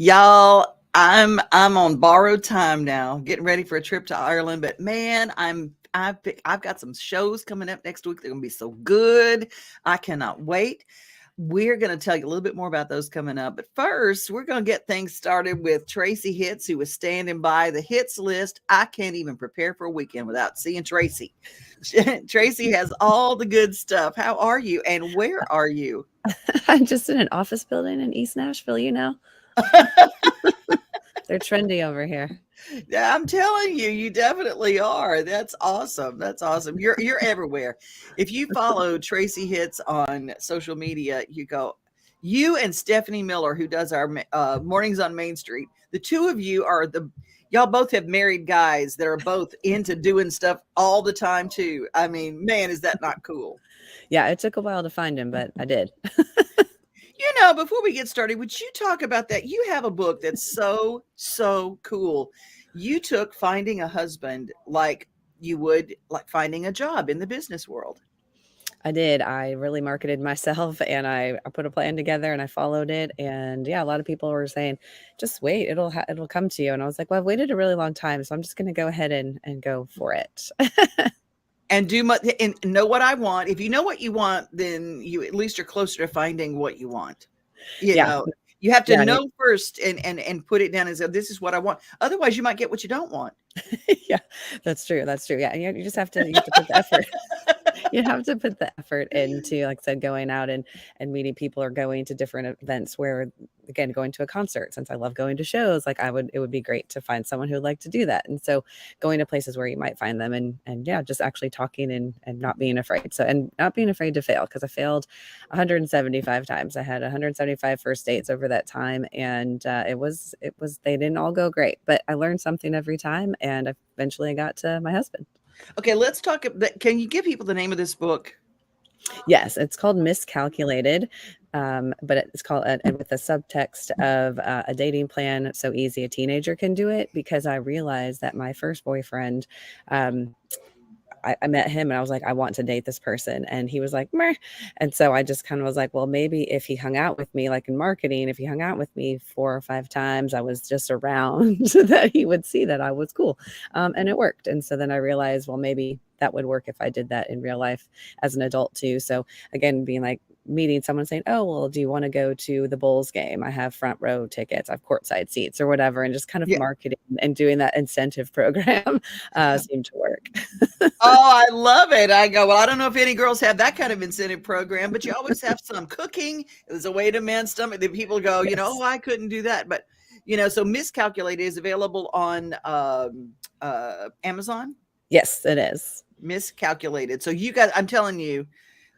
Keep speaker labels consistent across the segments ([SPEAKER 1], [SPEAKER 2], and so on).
[SPEAKER 1] Y'all, I'm on borrowed time now, getting ready for a trip to Ireland. But man, I've got some shows coming up next week. They're gonna be so good. I cannot wait. We're going to tell you a little bit more about those coming up. But first, we're going to get things started with Tracy Hitz, who is standing by the Hitz List. I can't even prepare for a weekend without seeing Tracy. Tracy has all the good stuff. How are you? And where are you?
[SPEAKER 2] I'm just in an office building in East Nashville, They're trendy over here.
[SPEAKER 1] Yeah, I'm telling you, you definitely are. That's awesome. That's awesome. You're everywhere. If you follow Tracy Hitz on social media, you and Stephanie Miller, who does our mornings on Main Street. The two of you are y'all both have married guys that are both into doing stuff all the time too. I mean, man, is that not cool?
[SPEAKER 2] Yeah, it took a while to find him, but I did.
[SPEAKER 1] Before we get started, would you talk about that? You have a book that's so cool. You took finding a husband like you would like finding a job in the business world.
[SPEAKER 2] I did. I really marketed myself and I put a plan together and I followed it. And yeah, a lot of people were saying, just wait, it'll come to you. And I was like, well, I've waited a really long time. So I'm just going to go ahead and go for it.
[SPEAKER 1] And and know what I want. If you know what you want, then you at least are closer to finding what you want.
[SPEAKER 2] Yeah.
[SPEAKER 1] You have to
[SPEAKER 2] Yeah.
[SPEAKER 1] know first and put it down and say, this is what I want. Otherwise, you might get what you don't want.
[SPEAKER 2] Yeah, that's true. That's true. Yeah. And you just have to put the effort. You have to put the effort into, like I said, going out and meeting people or going to different events where, again, going to a concert, since I love going to shows, like it would be great to find someone who would like to do that. And so going to places where you might find them and yeah, just actually talking and not being afraid. So, and not being afraid to fail, because I failed 175 times. I had 175 first dates over that time. And they didn't all go great, but I learned something every time. And eventually I got to my husband.
[SPEAKER 1] Okay, let's talk. Can you give people the name of this book?
[SPEAKER 2] Yes, it's called Miscalculated, but it's called and with the subtext of a dating plan so easy a teenager can do it, because I realized that my first boyfriend, I met him and I was like, I want to date this person. And he was like, meh. And so I just kind of was like, well, maybe if he hung out with me, like in marketing, if he hung out with me 4 or 5 times, I was just around, that he would see that I was cool. And it worked. And so then I realized, well, maybe that would work if I did that in real life as an adult too. So again, being like, meeting someone saying, oh, well, do you want to go to the Bulls game? I have front row tickets, I have courtside seats or whatever. And just kind of marketing and doing that incentive program seemed to work.
[SPEAKER 1] Oh, I love it. I go, well, I don't know if any girls have that kind of incentive program, but you always have some cooking. There's a way to mend stomach. Then people go,
[SPEAKER 2] Yes.
[SPEAKER 1] Oh, I couldn't do that. But, so Miscalculated is available on Amazon.
[SPEAKER 2] Yes, it is.
[SPEAKER 1] Miscalculated. So I'm telling you,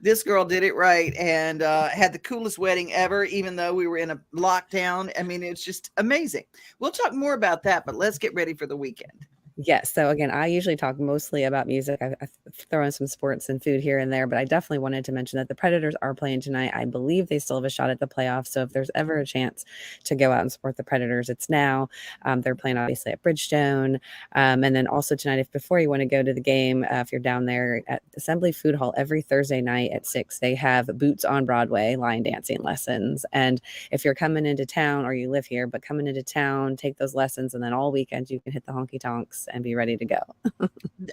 [SPEAKER 1] this girl did it right and had the coolest wedding ever, even though we were in a lockdown. I mean, it's just amazing. We'll talk more about that, but let's get ready for the weekend.
[SPEAKER 2] Yes. So again, I usually talk mostly about music. I throw in some sports and food here and there, but I definitely wanted to mention that the Predators are playing tonight. I believe they still have a shot at the playoffs. So if there's ever a chance to go out and support the Predators, it's now. They're playing obviously at Bridgestone. And then also tonight, before you want to go to the game, if you're down there at Assembly Food Hall every Thursday night at 6, they have Boots on Broadway line dancing lessons. And if you're coming into town, or you live here, but coming into town, take those lessons. And then all weekend you can hit the honky tonks and be ready to go.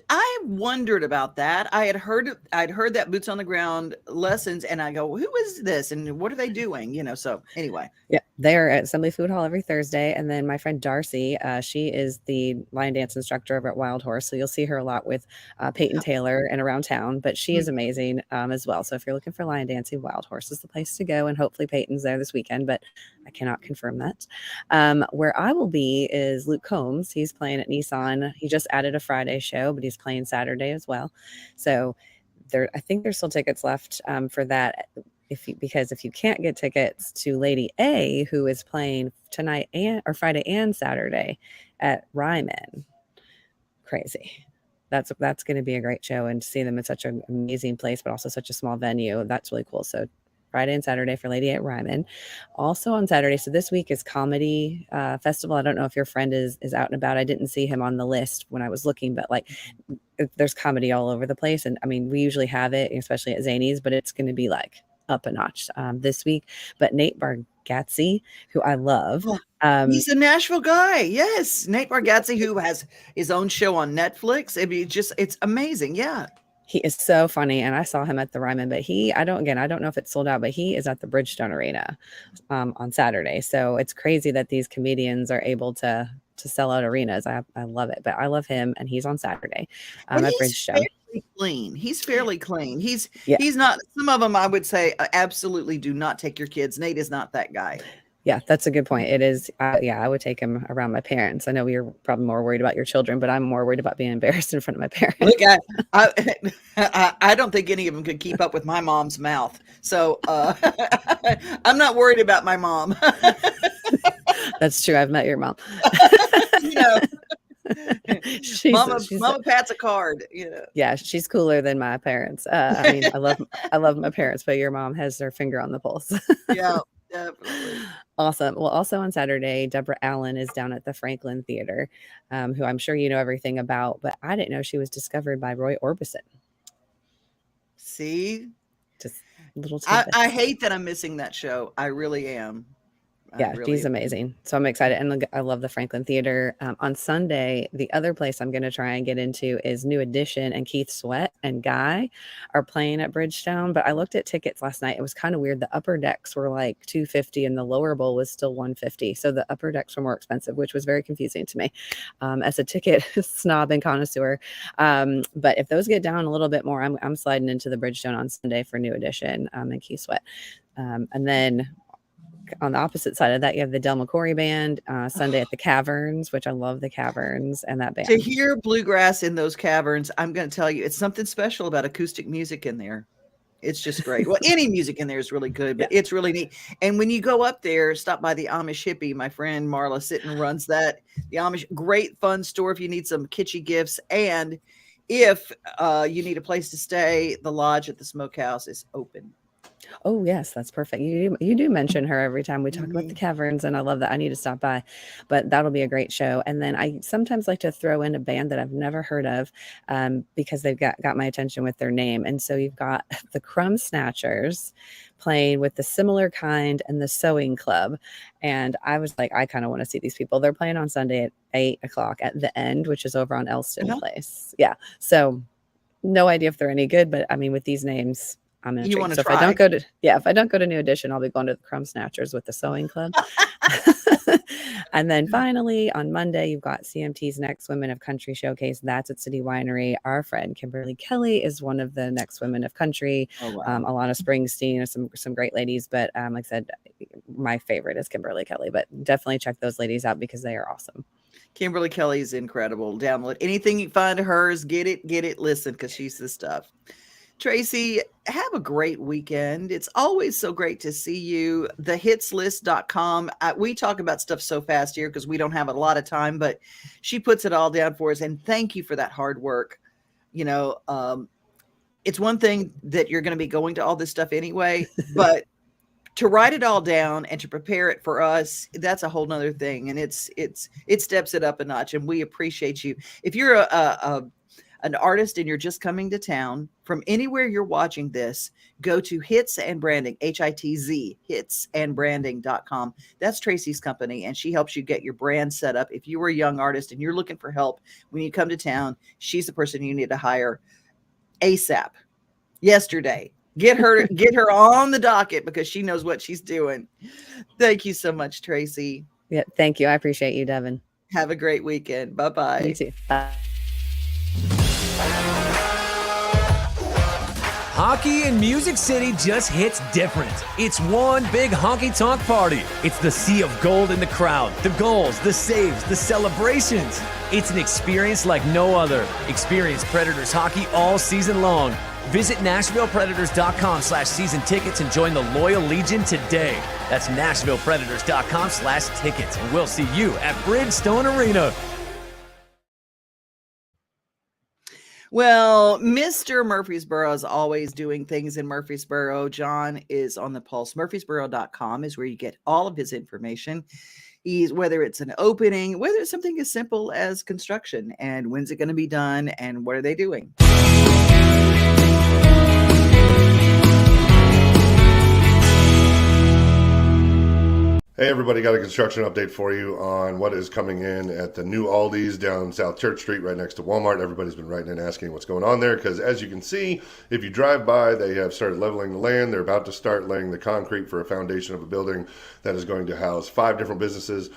[SPEAKER 1] I wondered about that. I'd heard that boots on the ground lessons, and I go, who is this and what are they doing? So anyway.
[SPEAKER 2] Yeah, they're at Assembly Food Hall every Thursday. And then my friend Darcy, she is the line dance instructor over at Wild Horse. So you'll see her a lot with Peyton Taylor and around town, but she is amazing as well. So if you're looking for line dancing, Wild Horse is the place to go. And hopefully Peyton's there this weekend, but I cannot confirm that. Where I will be is Luke Combs. He's playing at Nissan. He just added a Friday show, but he's playing Saturday as well. So I think there's still tickets left for that. Because if you can't get tickets to Lady A, who is playing tonight or Friday and Saturday at Ryman, crazy. That's going to be a great show, and to see them in such an amazing place, but also such a small venue. That's really cool. So Friday and Saturday for Lady at Ryman. Also on Saturday, so this week is Comedy Festival. I don't know if your friend is out and about. I didn't see him on the list when I was looking, but like there's comedy all over the place. And I mean, we usually have it, especially at Zany's, but it's going to be like up a notch this week. But Nate Bargatze, who I love.
[SPEAKER 1] He's a Nashville guy. Yes. Nate Bargatze, who has his own show on Netflix. It's amazing. Yeah.
[SPEAKER 2] He is so funny, and I saw him at the Ryman, but I don't know if it's sold out, but he is at the Bridgestone Arena on Saturday. So it's crazy that these comedians are able to sell out arenas. I love it, but I love him, and he's on Saturday at Bridgestone.
[SPEAKER 1] Clean. He's fairly clean. He's not. Some of them I would say absolutely do not take your kids. Nate is not that guy.
[SPEAKER 2] Yeah, that's a good point. It is. I would take him around my parents. I know you're probably more worried about your children, but I'm more worried about being embarrassed in front of my parents.
[SPEAKER 1] Look, I don't think any of them could keep up with my mom's mouth. So I'm not worried about my mom.
[SPEAKER 2] That's true. I've met your mom.
[SPEAKER 1] Mama pats a card.
[SPEAKER 2] Yeah, she's cooler than my parents. I mean, I love my parents, but your mom has her finger on the pulse.
[SPEAKER 1] Yeah. Definitely.
[SPEAKER 2] Awesome. Well, also on Saturday, Deborah Allen is down at the Franklin Theater, who I'm sure you know everything about, but I didn't know she was discovered by Roy Orbison.
[SPEAKER 1] See?
[SPEAKER 2] Just a little tidbit.
[SPEAKER 1] I hate that I'm missing that show. I really am.
[SPEAKER 2] Yeah, she's amazing. So I'm excited. And I love the Franklin Theater. On Sunday, the other place I'm going to try and get into is New Edition, and Keith Sweat and Guy are playing at Bridgestone. But I looked at tickets last night. It was kind of weird. The upper decks were like $250 and the lower bowl was still $150. So the upper decks were more expensive, which was very confusing to me as a ticket snob and connoisseur. But if those get down a little bit more, I'm sliding into the Bridgestone on Sunday for New Edition and Keith Sweat. And then on the opposite side of that, you have the Del McCoury Band Sunday at the Caverns, which I love the Caverns and that band.
[SPEAKER 1] To hear bluegrass in those caverns, I'm going to tell you, it's something special about acoustic music in there. It's just great. Well, any music in there is really good, but it's really neat. And when you go up there, stop by the Amish Hippie. My friend Marla Sitton runs that. The Amish, great fun store if you need some kitschy gifts. And if you need a place to stay, the lodge at the Smokehouse is open.
[SPEAKER 2] Oh, yes, that's perfect. You do mention her every time we talk about the Caverns, and I love that. I need to stop by, but that'll be a great show. And then I sometimes like to throw in a band that I've never heard of because they've got my attention with their name. And so you've got the Crumb Snatchers playing with the Similar Kind and the Sewing Club. And I was like, I kind of want to see these people. They're playing on Sunday at 8:00 at the End, which is over on Elston Place. Yeah. So no idea if they're any good, but I mean, with these names, I'm in. So if I don't go to New Edition, I'll be going to the Crumb Snatchers with the Sewing Club. And then finally on Monday, you've got CMT's Next Women of Country Showcase. That's at City Winery. Our friend Kimberly Kelly is one of the Next Women of Country. Oh, wow. Alana Springsteen and some great ladies. But like I said, my favorite is Kimberly Kelly. But definitely check those ladies out because they are awesome.
[SPEAKER 1] Kimberly Kelly is incredible. Download anything you find of hers. Get it. Listen, because she's the stuff. Tracy, have a great weekend. It's always so great to see you. The hitzlist.com. We talk about stuff so fast here because we don't have a lot of time, but she puts it all down for us. And thank you for that hard work. It's one thing that you're going to be going to all this stuff anyway, but to write it all down and to prepare it for us, that's a whole nother thing. And it steps it up a notch, and we appreciate you. If you're an artist and you're just coming to town from anywhere you're watching this, go to Hitz and Branding, HITZ, hitzandbranding.com. That's Tracy's company, and she helps you get your brand set up. If you are a young artist and you're looking for help when you come to town, she's the person you need to hire ASAP. Yesterday. Get her on the docket because she knows what she's doing. Thank you so much, Tracy.
[SPEAKER 2] Yeah, thank you. I appreciate you, Devin.
[SPEAKER 1] Have a great weekend. Bye-bye.
[SPEAKER 2] You too. Bye.
[SPEAKER 3] Hockey in Music City just hits different. It's one big honky-tonk party. It's the sea of gold in the crowd, the goals, the saves, the celebrations. It's an experience like no other. Experience Predators hockey all season long. Visit NashvillePredators.com/season tickets and join the Loyal Legion today. That's NashvillePredators.com/tickets, and we'll see you at Bridgestone Arena.
[SPEAKER 1] Well, Mr. Murfreesboro is always doing things in Murfreesboro. John is on the pulse. Murfreesboro.com is where you get all of his information. Whether it's an opening, whether it's something as simple as construction, and when's it going to be done, and what are they doing?
[SPEAKER 4] Hey everybody, got a construction update for you on what is coming in at the new Aldi's down South Church Street right next to Walmart. Everybody's been writing in asking what's going on there because as you can see, if you drive by, they have started leveling the land. They're about to start laying the concrete for a foundation of a building that is going to house 5 different businesses,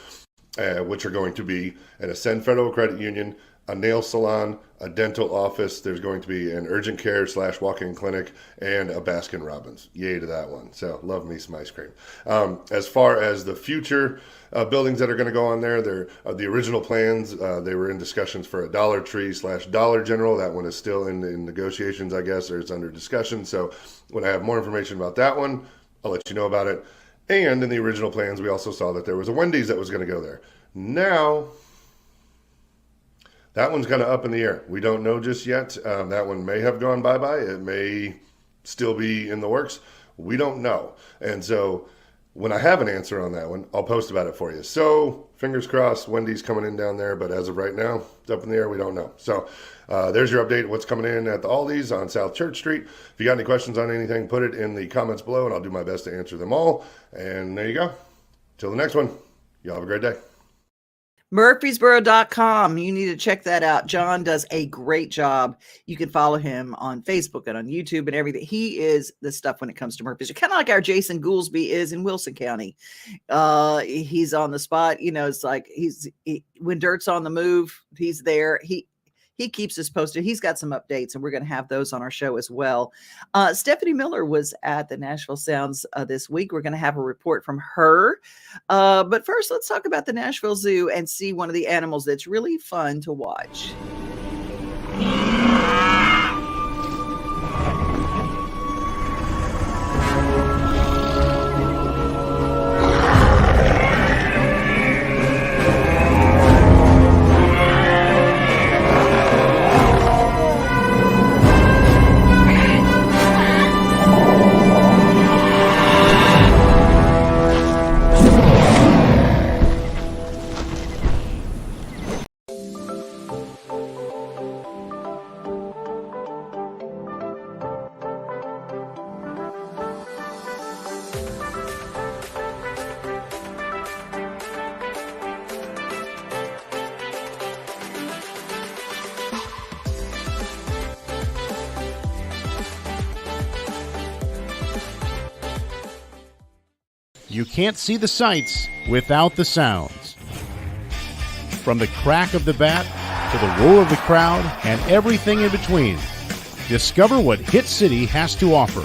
[SPEAKER 4] which are going to be an Ascend Federal Credit Union, a nail salon, a dental office. There's going to be an urgent care / walk-in clinic, and a Baskin Robbins. Yay to that one. So love me some ice cream. As far as the future buildings that are going to go on there, they're the original plans. They were in discussions for a Dollar Tree / Dollar General. That one is still in negotiations, I guess, or it's under discussion. So when I have more information about that one, I'll let you know about it. And in the original plans, we also saw that there was a Wendy's that was going to go there. Now, that one's kind of up in the air. We don't know just yet. That one may have gone bye-bye. It may still be in the works. We don't know. And so when I have an answer on that one, I'll post about it for you. So fingers crossed, Wendy's coming in down there. But as of right now, it's up in the air. We don't know. So there's your update. What's coming in at the Aldi's on South Church Street. If you got any questions on anything, put it in the comments below, and I'll do my best to answer them all. And there you go. Till the next one. Y'all have a great day.
[SPEAKER 1] Murfreesboro.com. You need to check that out. John does a great job. You can follow him on Facebook and on YouTube and everything. He is the stuff when it comes to Murfreesboro. Kind of like our Jason Goolsby is in Wilson County. He's on the spot. You know, it's like when dirt's on the move, he's there. He keeps us posted. He's got some updates, and we're going to have those on our show as well. Stephanie Miller was at the Nashville Sounds this week. We're going to have a report from her. But first, let's talk about the Nashville Zoo and see one of the animals that's really fun to watch.
[SPEAKER 5] You can't see the sights without the sounds. From the crack of the bat to the roar of the crowd and everything in between, discover what Hitz City has to offer.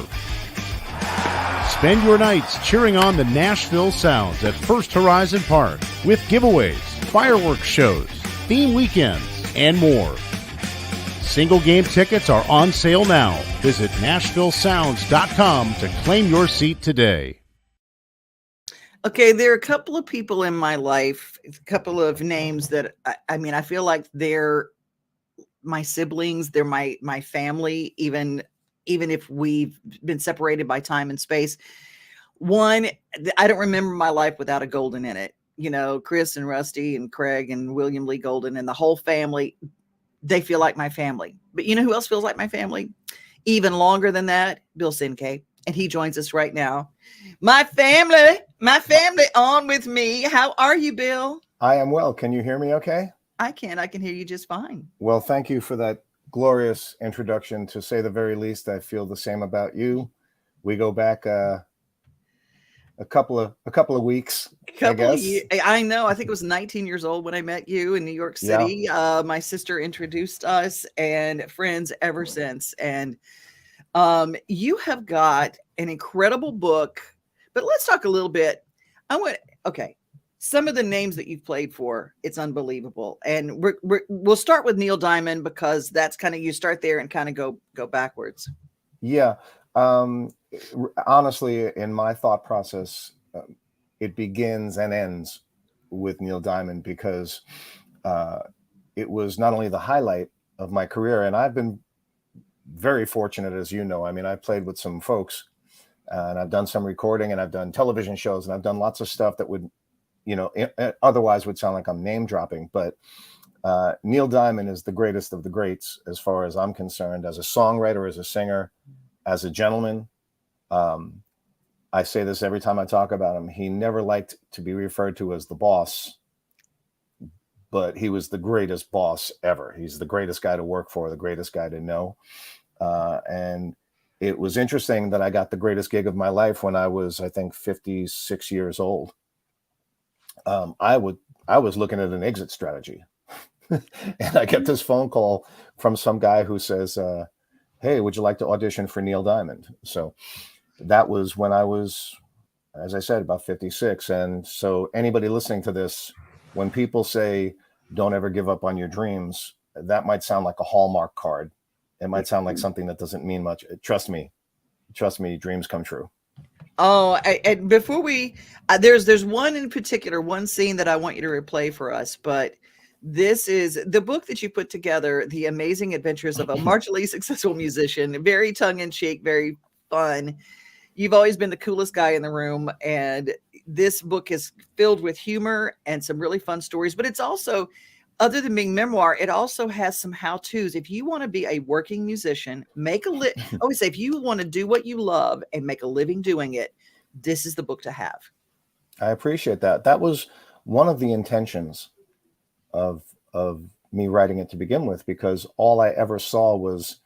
[SPEAKER 5] Spend your nights cheering on the Nashville Sounds at First Horizon Park with giveaways, fireworks shows, theme weekends, and more. Single game tickets are on sale now. Visit NashvilleSounds.com to claim your seat today.
[SPEAKER 1] Okay, there are a couple of people in my life, a couple of names that I feel like they're my siblings, they're my family, even if we've been separated by time and space. One, I don't remember my life without a Golden in it. You know, Chris and Rusty and Craig and William Lee Golden and the whole family, they feel like my family. But you know who else feels like my family? Even longer than that, Bill Cinque. And he joins us right now. My family on with me. How are you, Bill?
[SPEAKER 6] I am well. Can you hear me okay?
[SPEAKER 1] I can hear you just fine.
[SPEAKER 6] Well, thank you for that glorious introduction. To say the very least, I feel the same about you. We go back a couple of weeks. I guess.
[SPEAKER 1] I know. I think it was 19 years old when I met you in New York City. Yeah. My sister introduced us and friends ever since. And you have got an incredible book, but let's talk a little bit. Some of the names that you've played for, it's unbelievable. And we'll start with Neil Diamond because that's kind of, you start there and kind of go backwards.
[SPEAKER 6] Yeah. Honestly, in my thought process, it begins and ends with Neil Diamond because it was not only the highlight of my career, and I've been very fortunate, as you know. I mean, I played with some folks and I've done some recording and I've done television shows and I've done lots of stuff that would, otherwise would sound like I'm name dropping. But Neil Diamond is the greatest of the greats, as far as I'm concerned, as a songwriter, as a singer, as a gentleman. I say this every time I talk about him. He never liked to be referred to as the boss, but he was the greatest boss ever. He's the greatest guy to work for, the greatest guy to know. And it was interesting that I got the greatest gig of my life when I was, I think, 56 years old. I was looking at an exit strategy, and I get this phone call from some guy who says, "Hey, would you like to audition for Neil Diamond?" So that was when I was, as I said, about 56. And so anybody listening to this, when people say, "Don't ever give up on your dreams," that might sound like a Hallmark card. It might sound like something that doesn't mean much. Trust me, dreams come true.
[SPEAKER 1] Oh, and before we, there's one in particular, one scene that I want you to replay for us, but this is the book that you put together, The Amazing Adventures of a Marginally Successful Musician, very tongue-in-cheek, very fun. You've always been the coolest guy in the room, and this book is filled with humor and some really fun stories, but it's also, other than being memoir, it also has some how-tos. If you want to be a working musician, I always say, if you want to do what you love and make a living doing it, this is the book to have.
[SPEAKER 6] I appreciate that. That was one of the intentions of me writing it to begin with, because all I ever saw was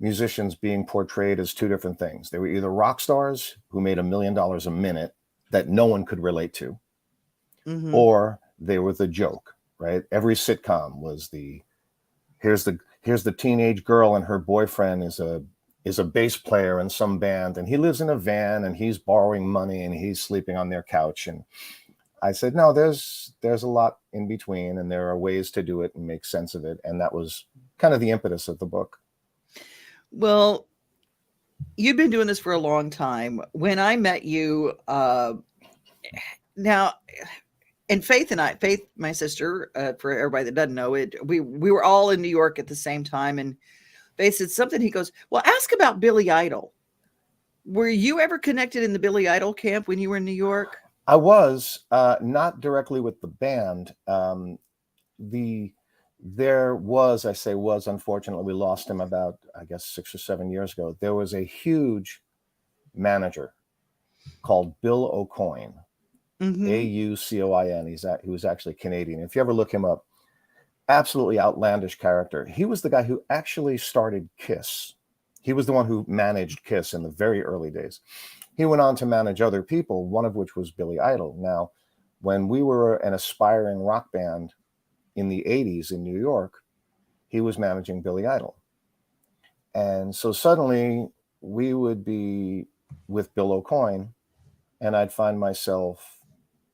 [SPEAKER 6] musicians being portrayed as two different things. They were either rock stars who made $1 million a minute that no one could relate to, or they were the joke. Right? Every sitcom was here's the teenage girl and her boyfriend is a bass player in some band, and he lives in a van and he's borrowing money and he's sleeping on their couch. And I said, no, there's a lot in between, and there are ways to do it and make sense of it. And that was kind of the impetus of the book.
[SPEAKER 1] Well, you've been doing this for a long time. When I met you, now, and Faith, my sister, for everybody that doesn't know it, we were all in New York at the same time. And Faith said something. He goes, well, ask about Billy Idol. Were you ever connected in the Billy Idol camp when you were in New York?
[SPEAKER 6] I was, not directly with the band. There was, unfortunately, we lost him about, I guess, 6 or 7 years ago. There was a huge manager called Bill Aucoin. Aucoin. He was actually Canadian. If you ever look him up, absolutely outlandish character. He was the guy who actually started Kiss. He was the one who managed Kiss in the very early days. He went on to manage other people, one of which was Billy Idol. Now, when we were an aspiring rock band in the 80s in New York, he was managing Billy Idol. And so suddenly we would be with Bill Aucoin, and I'd find myself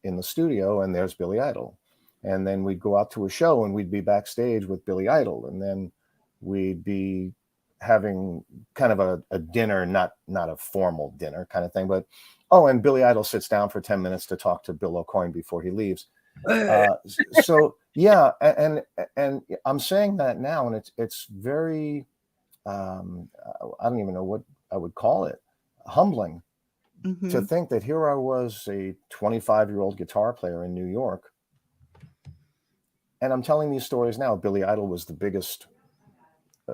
[SPEAKER 6] in the studio, and there's Billy Idol. And then we'd go out to a show and we'd be backstage with Billy Idol. And then we'd be having kind of a dinner, not a formal dinner kind of thing, but, and Billy Idol sits down for 10 minutes to talk to Bill Aucoin before he leaves. So yeah. And I'm saying that now, and it's very, I don't even know what I would call it, humbling. To think that here I was, a 25-year-old guitar player in New York, and I'm telling these stories now. Billy Idol was the biggest,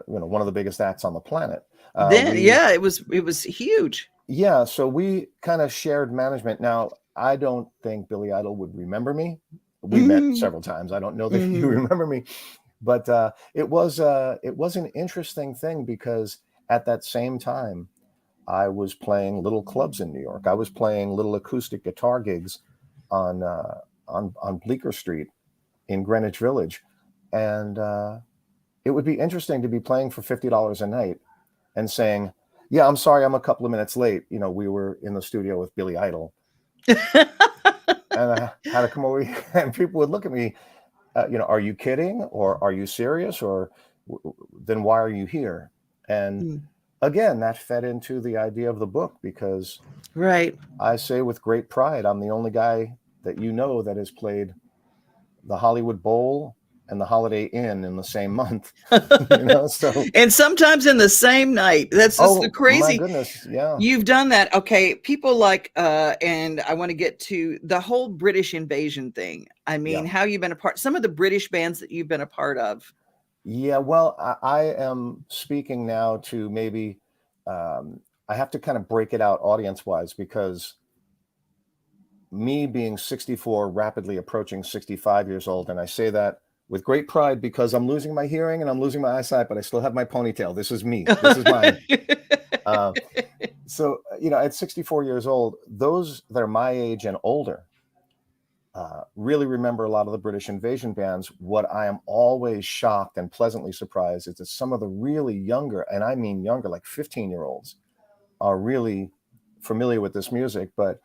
[SPEAKER 6] one of the biggest acts on the planet.
[SPEAKER 1] It was huge.
[SPEAKER 6] Yeah, so we kind of shared management. Now, I don't think Billy Idol would remember me. We met several times. I don't know that you remember me, but it was an interesting thing, because at that same time, I was playing little clubs in New York. I was playing little acoustic guitar gigs on Bleecker Street in Greenwich Village. And it would be interesting to be playing for $50 a night and saying, yeah, I'm sorry, I'm a couple of minutes late. We were in the studio with Billy Idol. And I had to come over here, and people would look at me, are you kidding? Or are you serious? Or then why are you here? And again, that fed into the idea of the book, because I say with great pride, I'm the only guy that that has played the Hollywood Bowl and the Holiday Inn in the same month. So,
[SPEAKER 1] and sometimes in the same night. That's just the crazy.
[SPEAKER 6] My goodness, yeah.
[SPEAKER 1] You've done that. Okay, people like, and I want to get to the whole British invasion thing. I mean, how you've been a part, some of the British bands that you've been a part of.
[SPEAKER 6] Yeah, well, I am speaking now to maybe, I have to kind of break it out audience-wise, because me being 64, rapidly approaching 65 years old, and I say that with great pride because I'm losing my hearing and I'm losing my eyesight, but I still have my ponytail. This is me. This is mine. So, at 64 years old, those that are my age and older really remember a lot of the British invasion bands. What I am always shocked and pleasantly surprised is that some of the really younger, and I mean younger, like 15-year-olds, are really familiar with this music. But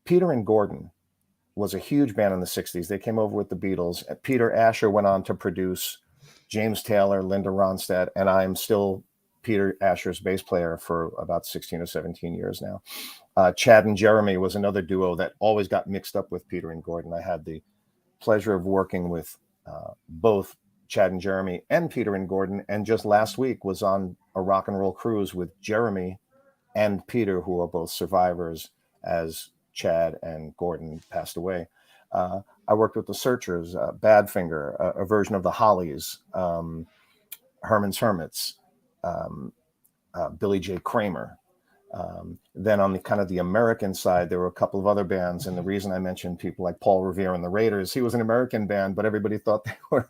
[SPEAKER 6] Peter and Gordon was a huge band in the 60s. They came over with the Beatles. Peter Asher went on to produce James Taylor, Linda Ronstadt, and I'm still Peter Asher's bass player for about 16 or 17 years now. Chad and Jeremy was another duo that always got mixed up with Peter and Gordon. I had the pleasure of working with both Chad and Jeremy and Peter and Gordon, and just last week was on a rock and roll cruise with Jeremy and Peter, who are both survivors as Chad and Gordon passed away. I worked with the Searchers, Badfinger, a version of the Hollies, Herman's Hermits, Billy J. Kramer. Then on the kind of the American side, there were a couple of other bands. And the reason I mentioned people like Paul Revere and the Raiders, he was an American band, but everybody thought they were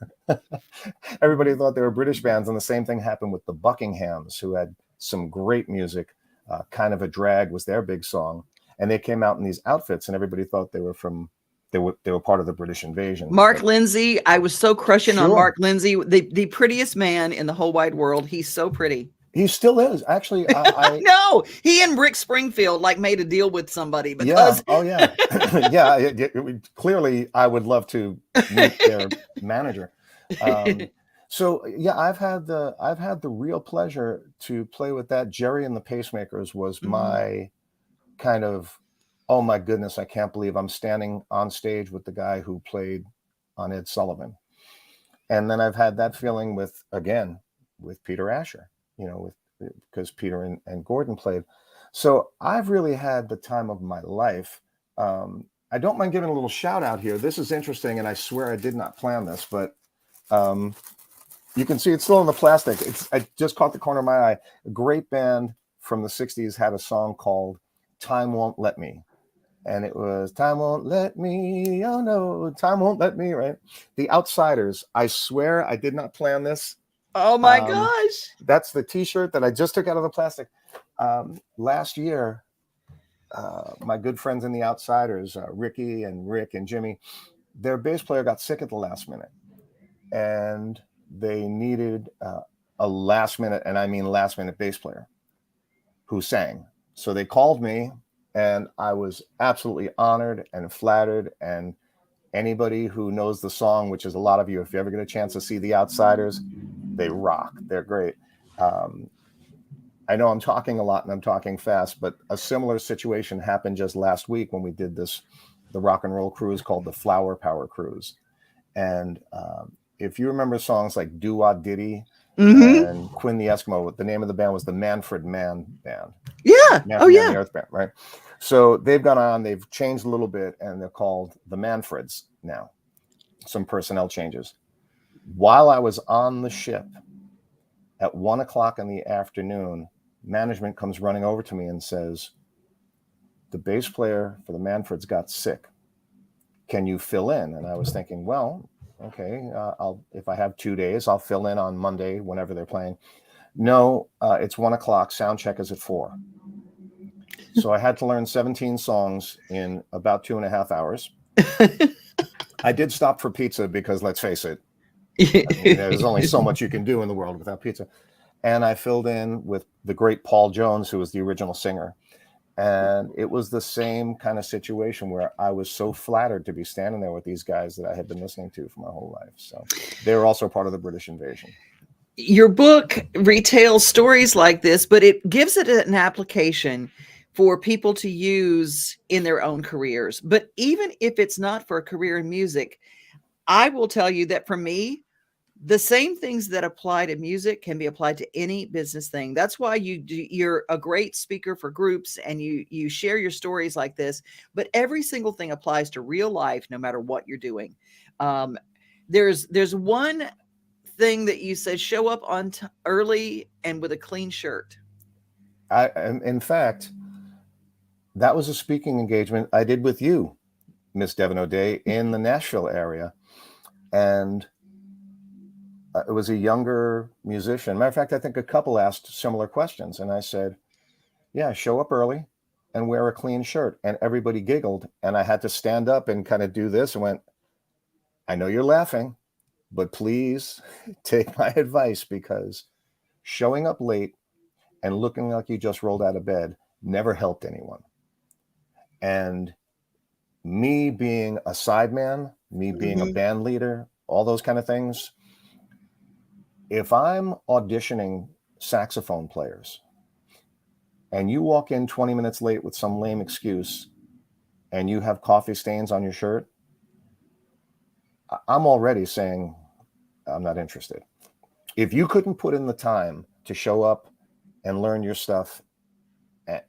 [SPEAKER 6] British bands. And the same thing happened with the Buckinghams, who had some great music. Kind of a Drag was their big song. And they came out in these outfits, and everybody thought they were part of the British invasion.
[SPEAKER 1] Mark Lindsay, I was so crushing on Mark Lindsay, the prettiest man in the whole wide world. He's so pretty.
[SPEAKER 6] He still is. Actually, I
[SPEAKER 1] no, he and Rick Springfield made a deal with somebody because
[SPEAKER 6] clearly I would love to meet their manager. So yeah, I've had the real pleasure to play with that. Jerry and the Pacemakers was my kind of, oh my goodness, I can't believe I'm standing on stage with the guy who played on Ed Sullivan. And then I've had that feeling with Peter Asher, because Peter and Gordon played. So I've really had the time of my life. I don't mind giving a little shout out here. This is interesting, and I swear I did not plan this, but you can see it's still in the plastic. I just caught the corner of my eye. A great band from the 60s had a song called Time Won't Let Me. And it was Time Won't Let Me. Oh no, Time Won't Let Me, right? The Outsiders. I swear I did not plan this.
[SPEAKER 1] Oh my gosh.
[SPEAKER 6] That's the t-shirt that I just took out of the plastic. Last year, my good friends in the Outsiders, Ricky and Rick and Jimmy, their bass player got sick at the last minute. And they needed a last minute, and I mean last minute bass player who sang. So they called me, and I was absolutely honored and flattered. And anybody who knows the song, which is a lot of you, if you ever get a chance to see the Outsiders, they rock. They're great. I know I'm talking a lot and I'm talking fast, but a similar situation happened just last week when we did the rock and roll cruise called the Flower Power Cruise. And if you remember songs like Do Wah Diddy and Quinn the Eskimo, the name of the band was the Manfred Mann Band.
[SPEAKER 1] Yeah.
[SPEAKER 6] Manfred Mann, the Earth Band, right? So they've gone on, they've changed a little bit, and they're called the Manfreds now. Some personnel changes. While I was on the ship at 1:00 in the afternoon, management comes running over to me and says, the bass player for the Manfreds got sick. Can you fill in? And I was thinking, well, okay, if I have 2 days, I'll fill in on Monday whenever they're playing. No, it's 1:00. Sound check is at 4. So I had to learn 17 songs in about 2.5 hours. I did stop for pizza because, let's face it, there's only so much you can do in the world without pizza. And I filled in with the great Paul Jones, who was the original singer. And it was the same kind of situation where I was so flattered to be standing there with these guys that I had been listening to for my whole life. So they were also part of the British invasion.
[SPEAKER 1] Your book retails stories like this, but it gives it an application for people to use in their own careers. But even if it's not for a career in music, I will tell you that for me, the same things that apply to music can be applied to any business thing. That's why you're a great speaker for groups and you share your stories like this, but every single thing applies to real life, no matter what you're doing. There's one thing that you said, show up on early and with a clean shirt.
[SPEAKER 6] In fact, that was a speaking engagement I did with you, Miss Devin O'Day, in the Nashville area. And it was a younger musician. Matter of fact, I think a couple asked similar questions. And I said, yeah, show up early and wear a clean shirt. And everybody giggled. And I had to stand up and kind of do this and went, I know you're laughing, but please take my advice, because showing up late and looking like you just rolled out of bed never helped anyone. And me being a sideman, me being a band leader, all those kind of things, if I'm auditioning saxophone players and you walk in 20 minutes late with some lame excuse and you have coffee stains on your shirt, I'm already saying I'm not interested. If you couldn't put in the time to show up and learn your stuff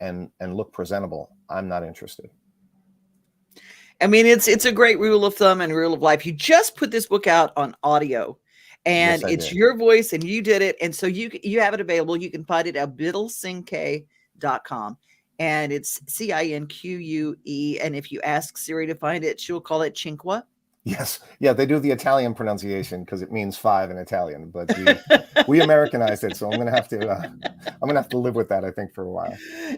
[SPEAKER 6] and look presentable, I'm not interested.
[SPEAKER 1] I mean, it's a great rule of thumb and rule of life. You just put this book out on audio, and
[SPEAKER 6] Yes, I
[SPEAKER 1] it's
[SPEAKER 6] did.
[SPEAKER 1] your voice, and you did it. And so you have it available. You can find it at biddlecinque.com, and it's Cinque. And if you ask Siri to find it, she'll call it Cinque.
[SPEAKER 6] Yes. Yeah, they do the Italian pronunciation because it means 5 in Italian, but we Americanized it, so I'm gonna have to live with that, I think, for a while.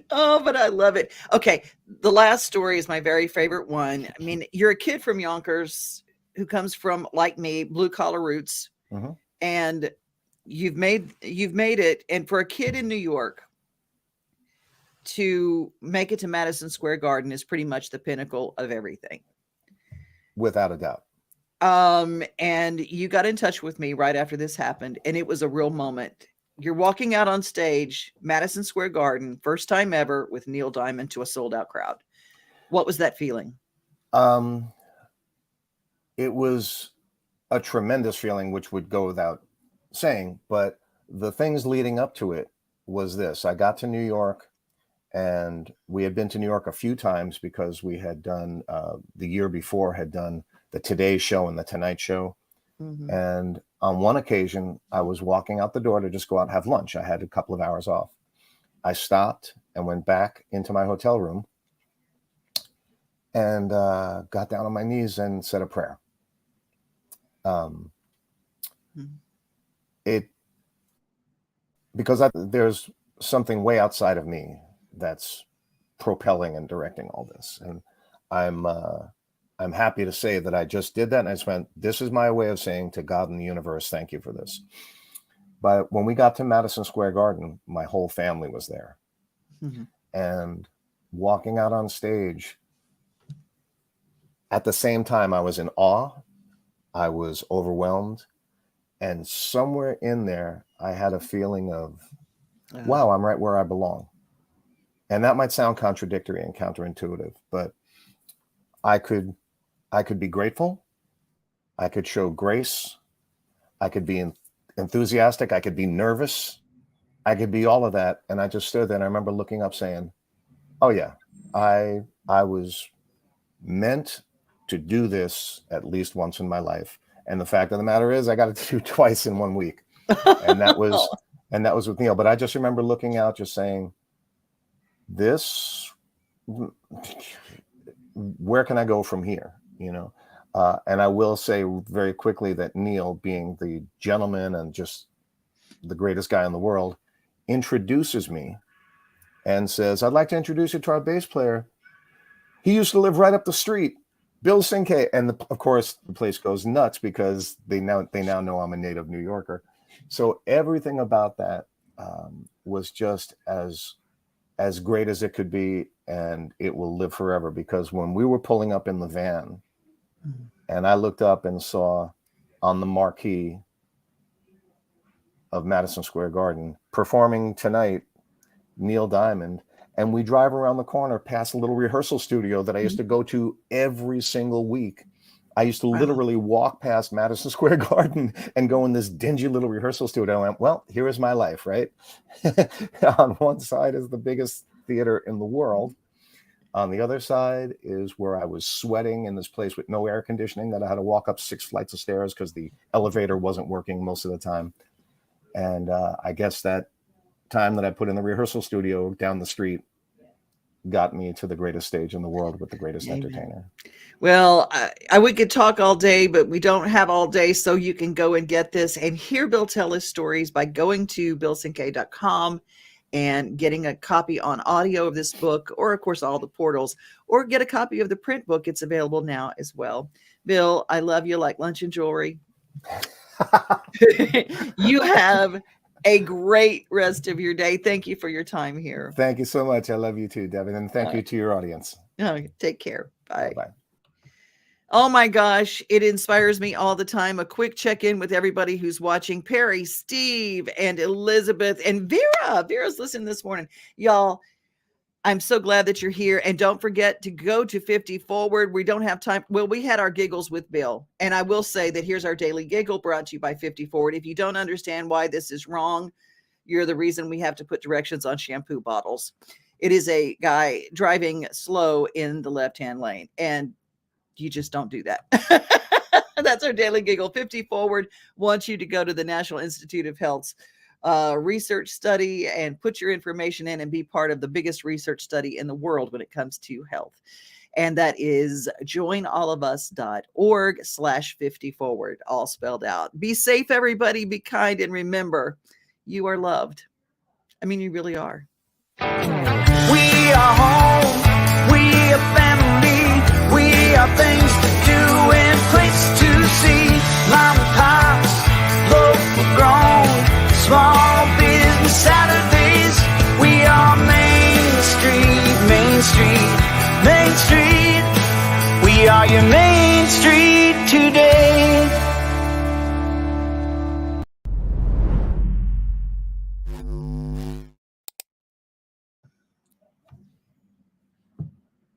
[SPEAKER 1] Oh, but I love it. Okay, the last story is my very favorite one. I mean, you're a kid from Yonkers who comes from, like me, blue collar roots, and you've made it. And for a kid in New York to make it to Madison Square Garden is pretty much the pinnacle of everything.
[SPEAKER 6] Without a doubt.
[SPEAKER 1] And you got in touch with me right after this happened, and it was a real moment. You're walking out on stage, Madison Square Garden, first time ever, with Neil Diamond to a sold out crowd. What was that feeling?
[SPEAKER 6] It was a tremendous feeling, which would go without saying, but the things leading up to it was this. I got to New York, and we had been to New York a few times because we had done, the year before, had done the Today Show and the Tonight Show. And on one occasion, I was walking out the door to just go out and have lunch. I had a couple of hours off. I stopped and went back into my hotel room and got down on my knees and said a prayer. Because there's something way outside of me that's propelling and directing all this. And I'm happy to say that I just did that. And I just went, this is my way of saying to God and the universe, thank you for this. But when we got to Madison Square Garden, my whole family was there. And walking out on stage, at the same time, I was in awe. I was overwhelmed. And somewhere in there, I had a feeling of, wow, I'm right where I belong. And that might sound contradictory and counterintuitive, but I could be grateful. I could show grace. I could be enthusiastic. I could be nervous. I could be all of that. And I just stood there, and I remember looking up saying, oh yeah, I was meant to do this at least once in my life. And the fact of the matter is I got it to do twice in 1 week. And that was with Neil. But I just remember looking out, just saying, where can I go from here? You know? And I will say very quickly that Neil, being the gentleman and just the greatest guy in the world, introduces me and says, I'd like to introduce you to our bass player. He used to live right up the street, Bill Cinque. And of course, the place goes nuts because they now know I'm a native New Yorker. So everything about that was just as great as it could be, and it will live forever. Because when we were pulling up in the van, and I looked up and saw on the marquee of Madison Square Garden, performing tonight, Neil Diamond, and we drive around the corner past a little rehearsal studio that I used to go to every single week. I used to literally walk past Madison Square Garden and go in this dingy little rehearsal studio. I went, well, here is my life, right? On one side is the biggest theater in the world. On the other side is where I was sweating in this place with no air conditioning, that I had to walk up 6 flights of stairs because the elevator wasn't working most of the time. And I guess that time that I put in the rehearsal studio down the street got me to the greatest stage in the world with the greatest entertainer.
[SPEAKER 1] Well, we could talk all day, but we don't have all day, so you can go and get this and hear Bill tell his stories by going to billcinque.com and getting a copy on audio of this book, or of course all the portals, or get a copy of the print book. It's available now as well. Bill, I love you like lunch and jewelry. You have a great rest of your day. Thank you for your time here.
[SPEAKER 6] Thank you so much. I love you too, Devin. And thank you to your audience.
[SPEAKER 1] Take care. Bye.
[SPEAKER 6] Bye.
[SPEAKER 1] Oh my gosh, it inspires me all the time. A quick check-in with everybody who's watching. Perry, Steve, and Elizabeth, and Vera. Vera's listening this morning. Y'all, I'm so glad that you're here. And don't forget to go to 50 Forward. We don't have time. Well, we had our giggles with Bill. And I will say that here's our daily giggle brought to you by 50 Forward. If you don't understand why this is wrong, you're the reason we have to put directions on shampoo bottles. It is a guy driving slow in the left-hand lane. And you just don't do that. That's our daily giggle. 50 Forward wants you to go to the National Institute of Health's research study and put your information in and be part of the biggest research study in the world when it comes to health. And that is joinallofus.org/50 forward, all spelled out. Be safe, everybody. Be kind. And remember, you are loved. I mean, you really are.
[SPEAKER 7] We are home. We are family. We are things to do and places to see. Mom and pops, local grown, small business Saturdays. We are Main Street, Main Street, Main Street. We are your Main Street.